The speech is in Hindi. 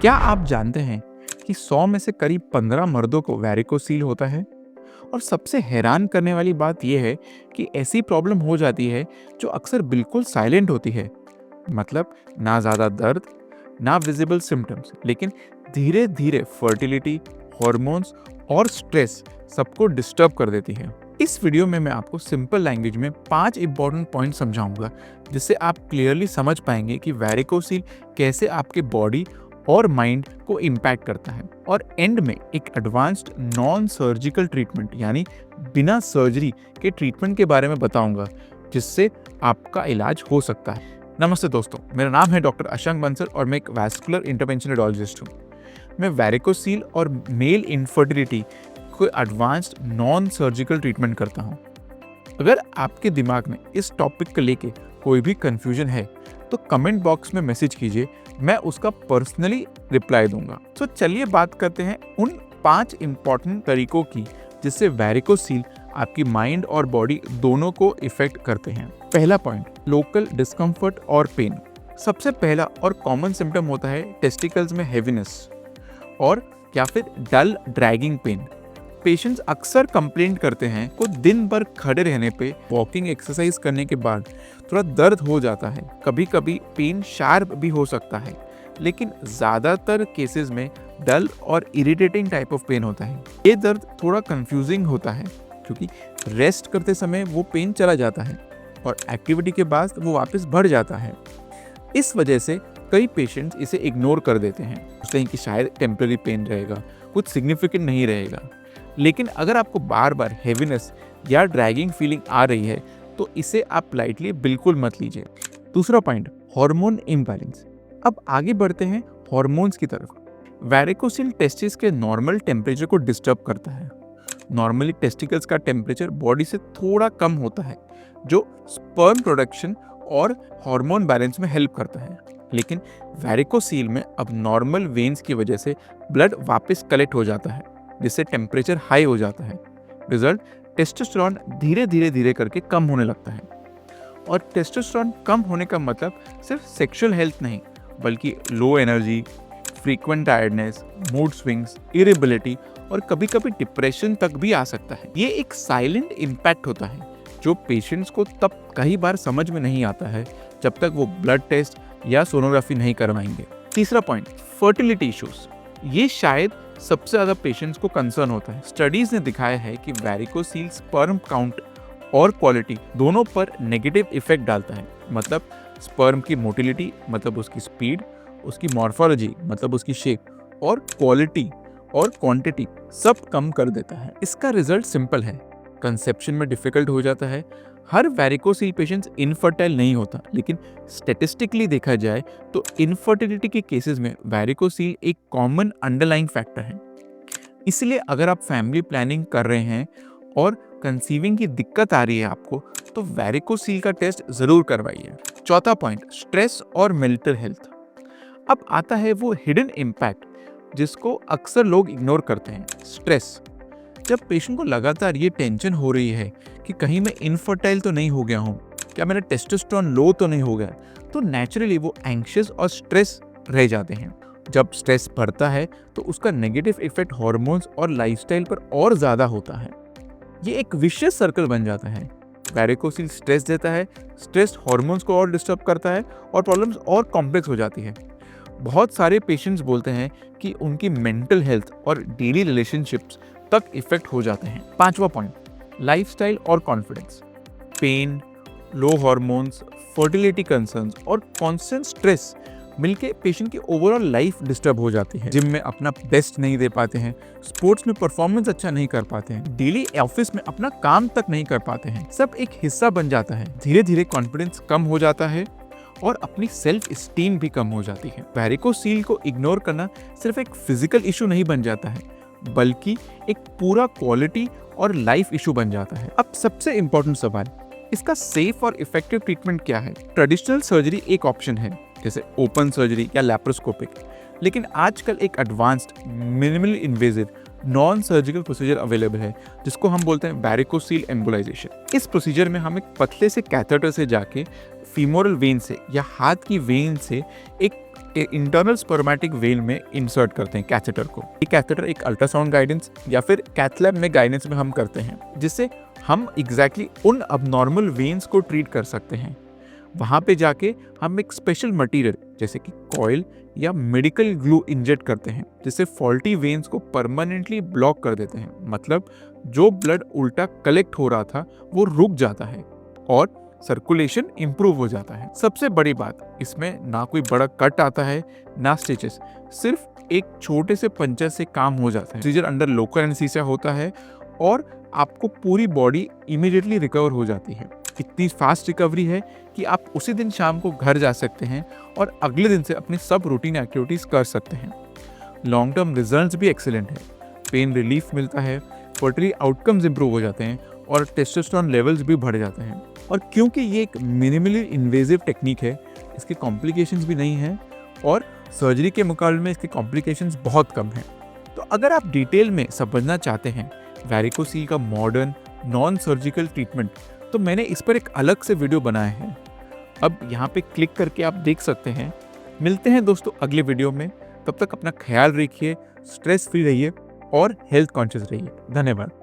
क्या आप जानते हैं कि 100 में से करीब 15 मर्दों को वैरिकोसील होता है? और सबसे हैरान करने वाली बात यह है कि ऐसी प्रॉब्लम हो जाती है जो अक्सर बिल्कुल साइलेंट होती है। मतलब ना ज़्यादा दर्द, ना विजिबल सिम्टम्स, लेकिन धीरे धीरे फर्टिलिटी, हॉर्मोन्स और स्ट्रेस सबको डिस्टर्ब कर देती है। इस वीडियो में मैं आपको सिंपल लैंग्वेज में 5 इंपॉर्टेंट पॉइंट समझाऊंगा, जिससे आप क्लियरली समझ पाएंगे कि वैरिकोसील कैसे आपके बॉडी और माइंड को इम्पैक्ट करता है। और एंड में एक एडवांस्ड नॉन सर्जिकल ट्रीटमेंट यानी बिना सर्जरी के ट्रीटमेंट के बारे में बताऊंगा, जिससे आपका इलाज हो सकता है। नमस्ते दोस्तों, मेरा नाम है डॉक्टर अशंक बंसल और मैं एक वैस्कुलर इंटरवेंशनोलॉजिस्ट हूँ। मैं वैरिकोसील और मेल इनफर्टिलिटी को एडवांस्ड नॉन सर्जिकल ट्रीटमेंट करता हूँ। अगर आपके दिमाग में इस टॉपिक को लेके कोई भी कंफ्यूजन है तो कमेंट बॉक्स में मैसेज कीजिए, मैं उसका पर्सनली रिप्लाई दूंगा। तो चलिए बात करते हैं उन 5 इंपॉर्टेंट तरीकों की जिससे वैरिकोसील आपकी माइंड और बॉडी दोनों को इफेक्ट करते हैं। पहला पॉइंट, लोकल डिस्कम्फर्ट और पेन। सबसे पहला और कॉमन सिम्टम होता है टेस्टिकल्स में हेवीनेस और या फिर डल ड्रैगिंग पेन। पेशेंट्स अक्सर कंप्लेंट करते हैं कि दिन भर खड़े रहने पे, वॉकिंग एक्सरसाइज करने के बाद थोड़ा दर्द हो जाता है। कभी कभी पेन शार्प भी हो सकता है, लेकिन ज़्यादातर केसेस में डल और इरिटेटिंग टाइप ऑफ पेन होता है। ये दर्द थोड़ा कंफ्यूजिंग होता है क्योंकि रेस्ट करते समय वो पेन चला जाता है और एक्टिविटी के बाद वो वापस बढ़ जाता है। इस वजह से कई पेशेंट्स इसे इग्नोर कर देते हैं, सोचते हैं कि शायद टेम्पररी पेन रहेगा, कुछ सिग्निफिकेंट नहीं रहेगा। लेकिन अगर आपको बार बार हेवीनेस या ड्रैगिंग फीलिंग आ रही है तो इसे आप लाइटली बिल्कुल मत लीजिए। दूसरा पॉइंट, हार्मोन इम्बैलेंस। अब आगे बढ़ते हैं हार्मोन्स की तरफ। वैरिकोसील टेस्टिस के नॉर्मल टेम्परेचर को डिस्टर्ब करता है। नॉर्मली टेस्टिकल्स का टेम्परेचर बॉडी से थोड़ा कम होता है, जो स्पर्म प्रोडक्शन और हार्मोन बैलेंस में हेल्प करता है। लेकिन वैरिकोसील में अब नॉर्मल वेन्स की वजह से ब्लड वापस कलेक्ट हो जाता है, जिससे टेम्परेचर हाई हो जाता है। रिजल्ट, टेस्टोस्टेरोन धीरे करके कम होने लगता है। और टेस्टोस्टेरोन कम होने का मतलब सिर्फ सेक्सुअल हेल्थ नहीं, बल्कि low energy, frequent tiredness, mood swings, irritability और कभी कभी डिप्रेशन तक भी आ सकता है। ये एक साइलेंट इम्पैक्ट होता है जो पेशेंट्स को तब कई बार समझ में नहीं आता है जब तक वो ब्लड टेस्ट या सोनोग्राफी नहीं करवाएंगे। तीसरा पॉइंट, फर्टिलिटी इश्यूज। ये शायद सबसे ज़्यादा पेशेंट्स को कंसर्न होता है। स्टडीज़ ने दिखाया है कि वैरिकोसील स्पर्म काउंट और क्वालिटी दोनों पर नेगेटिव इफेक्ट डालता है। मतलब स्पर्म की मोटिलिटी, मतलब उसकी स्पीड, उसकी मॉर्फोलॉजी, मतलब उसकी शेप, और क्वालिटी और क्वांटिटी सब कम कर देता है। इसका रिजल्ट सिंपल है, कंसेप्शन में डिफिकल्ट हो जाता है। हर वैरिकोसील पेशेंट्स इनफर्टाइल नहीं होता, लेकिन स्टेटिस्टिकली देखा जाए तो इनफर्टिलिटी के केसेस में वैरिकोसील एक कॉमन अंडरलाइंग फैक्टर है। इसलिए अगर आप फैमिली प्लानिंग कर रहे हैं और कंसीविंग की दिक्कत आ रही है आपको, तो वैरिकोसील का टेस्ट जरूर करवाइए। चौथा पॉइंट, स्ट्रेस और मेंटल हेल्थ। अब आता है वो हिडन इम्पैक्ट जिसको अक्सर लोग इग्नोर करते हैं, स्ट्रेस। जब पेशेंट को लगातार ये टेंशन हो रही है कि कहीं मैं इनफर्टाइल तो नहीं हो गया हूँ, क्या मेरा टेस्टोस्टेरोन लो तो नहीं हो गया, तो नेचुरली वो एंग्शियस और स्ट्रेस रह जाते हैं। जब स्ट्रेस बढ़ता है तो उसका नेगेटिव इफेक्ट हार्मोन्स और लाइफस्टाइल पर और ज़्यादा होता है। ये एक विशियस सर्कल बन जाता है। वैरिकोसील स्ट्रेस देता है, स्ट्रेस हार्मोन्स को और डिस्टर्ब करता है और प्रॉब्लम्स और कॉम्प्लेक्स हो जाती है। बहुत सारे पेशेंट्स बोलते हैं कि उनकी मेंटल हेल्थ और डेली रिलेशनशिप्स तक इफेक्ट हो जाते हैं। पांचवा पॉइंट, लाइफस्टाइल और कॉन्फिडेंस। पेन, लो हार्मोन्स, फर्टिलिटी कंसर्न्स और कांस्टेंट स्ट्रेस मिलके पेशेंट की ओवरऑल लाइफ डिस्टर्ब हो जाती है। जिम में अपना बेस्ट नहीं दे पाते हैं, स्पोर्ट्स में परफॉर्मेंस अच्छा नहीं कर पाते हैं, डेली ऑफिस में अपना काम तक नहीं कर पाते हैं। सब एक हिस्सा बन जाता है। धीरे धीरे कॉन्फिडेंस कम हो जाता है और अपनी सेल्फ स्टीम भी कम हो जाती है। वैरिकोसील को इग्नोर करना सिर्फ एक फिजिकल इशू नहीं बन जाता है, बल्कि एक पूरा क्वालिटी और लाइफ इशू बन जाता है। अब सबसे इंपॉर्टेंट सवाल, इसका सेफ और इफेक्टिव ट्रीटमेंट क्या है? ट्रेडिशनल सर्जरी एक ऑप्शन है, जैसे ओपन सर्जरी या लैप्रोस्कोपिक, लेकिन आजकल एक advanced minimal invasive non surgical procedure available है, जिसको हम बोलते हैं वैरिकोसील एम्बोलाइजेशन। इस प्रोसीजर में हम एक पतले से कैथेटर से जाके फीमोरल वेन से या हाथ की वेन से एक इंटरनल स्पर्मेटिक वेन में इंसर्ट करते हैं कैथेटर को। ये कैथेटर एक अल्ट्रासाउंड गाइडेंस या फिर कैथलैब में गाइडेंस में हम करते हैं, जिससे हम एग्जैक्टली उन अबनॉर्मल वेन्स को ट्रीट कर सकते हैं। वहाँ पे जाके हम एक स्पेशल मटेरियल जैसे कि कॉइल या मेडिकल ग्लू इंजेक्ट करते हैं, जिससे फॉल्टी वेन्स को परमानेंटली ब्लॉक कर देते हैं। मतलब जो ब्लड उल्टा कलेक्ट हो रहा था वो रुक जाता है और सर्कुलेशन इंप्रूव हो जाता है। सबसे बड़ी बात, इसमें ना कोई बड़ा कट आता है ना स्टिचेस, सिर्फ एक छोटे से पंचर से काम हो जाता है। प्रोसीजर अंडर लोकल एनेस्थीसिया होता है और आपको पूरी बॉडी इमीडिएटली रिकवर हो जाती है। इतनी फास्ट रिकवरी है कि आप उसी दिन शाम को घर जा सकते हैं और अगले दिन से अपनी सब रूटीन एक्टिविटीज कर सकते हैं। लॉन्ग टर्म रिजल्ट्स भी एक्सीलेंट है, पेन रिलीफ मिलता है, फर्टिलिटी आउटकम्स इंप्रूव हो जाते हैं और टेस्टोस्टेरोन लेवल्स भी बढ़ जाते हैं। और क्योंकि ये एक मिनिमली इन्वेजिव टेक्निक है, इसके कॉम्प्लिकेशंस भी नहीं हैं और सर्जरी के मुकाबले में इसके कॉम्प्लिकेशंस बहुत कम हैं। तो अगर आप डिटेल में समझना चाहते हैं वैरिकोसील का मॉडर्न नॉन सर्जिकल ट्रीटमेंट, तो मैंने इस पर एक अलग से वीडियो बनाया है। अब यहाँ पे क्लिक करके आप देख सकते हैं। मिलते हैं दोस्तों अगले वीडियो में। तब तक अपना ख्याल रखिए, स्ट्रेस फ्री रहिए और हेल्थ कॉन्शियस रहिए। धन्यवाद।